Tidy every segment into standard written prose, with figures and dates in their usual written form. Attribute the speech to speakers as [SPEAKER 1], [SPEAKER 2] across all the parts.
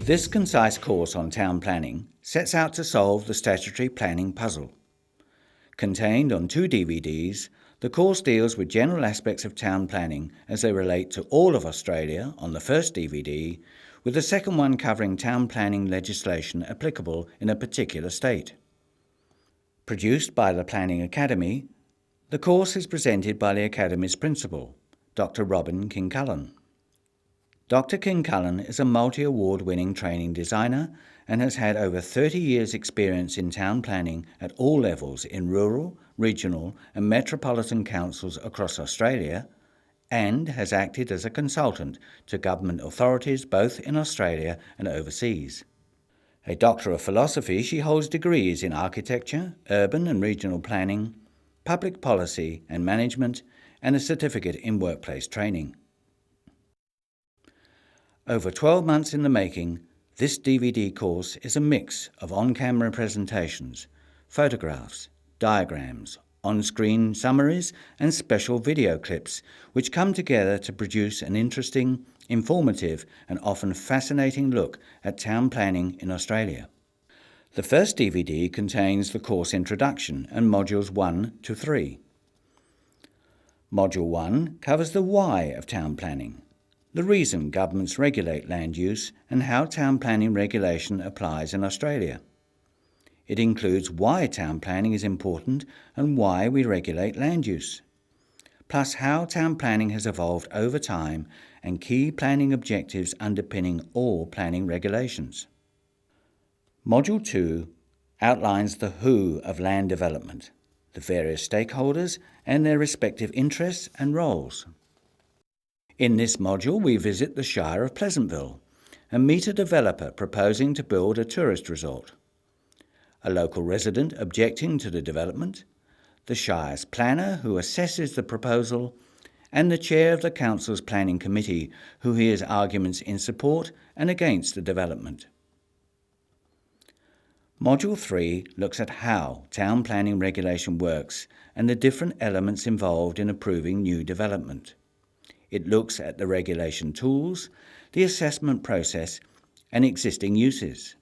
[SPEAKER 1] This concise course on town planning sets out to solve the statutory planning puzzle. Contained on 2 DVDs, the course deals with general aspects of town planning as they relate to all of Australia on the first DVD, with the second one covering town planning legislation applicable in a particular state. Produced by the Planning Academy, the course is presented by the Academy's principal, Dr. Robin Kincullen. Dr. Kincullen is a multi-award winning training designer and has had over 30 years' experience in town planning at all levels in rural, regional and metropolitan councils across Australia, and has acted as a consultant to government authorities both in Australia and overseas. A Doctor of Philosophy, she holds degrees in architecture, urban and regional planning, public policy and management, and a certificate in workplace training. Over 12 months in the making, this DVD course is a mix of on-camera presentations, photographs, diagrams, on-screen summaries and special video clips which come together to produce an interesting, informative and often fascinating look at town planning in Australia. The first DVD contains the course introduction and modules 1 to 3. Module 1 covers the why of town planning, the reason governments regulate land use and how town planning regulation applies in Australia. It includes why town planning is important and why we regulate land use, plus how town planning has evolved over time and key planning objectives underpinning all planning regulations. Module 2 outlines the who of land development, the various stakeholders and their respective interests and roles. In this module, we visit the Shire of Pleasantville and meet a developer proposing to build a tourist resort, a local resident objecting to the development, the Shire's planner who assesses the proposal, and the chair of the council's planning committee who hears arguments in support and against the development. Module 3 looks at how town planning regulation works and the different elements involved in approving new development. It looks at the regulation tools, the assessment process, and existing uses.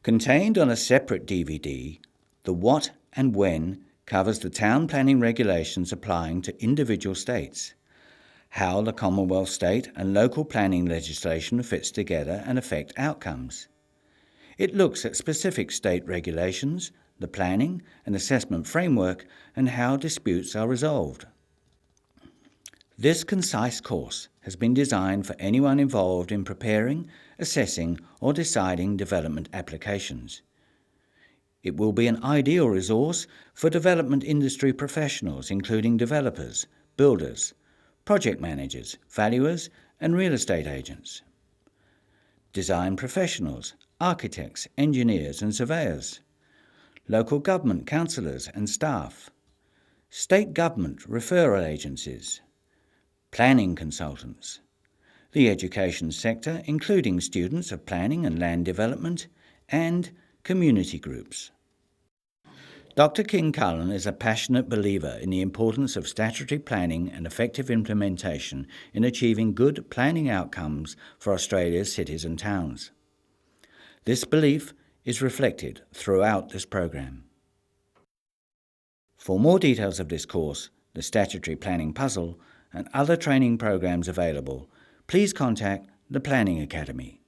[SPEAKER 1] Contained on a separate DVD, the what and when covers the town planning regulations applying to individual states, how the Commonwealth state and local planning legislation fits together and affect outcomes. It looks at specific state regulations, the planning and assessment framework, and how disputes are resolved. This concise course has been designed for anyone involved in preparing, assessing or deciding development applications. It will be an ideal resource for development industry professionals including developers, builders, project managers, valuers and real estate agents, design professionals, architects, engineers and surveyors, local government councillors and staff, state government referral agencies, planning consultants, the education sector including students of planning and land development, and community groups. Dr. Kincullen is a passionate believer in the importance of statutory planning and effective implementation in achieving good planning outcomes for Australia's cities and towns. This belief is reflected throughout this program. For more details of this course, the Statutory Planning Puzzle, and other training programs available, please contact the Planning Academy.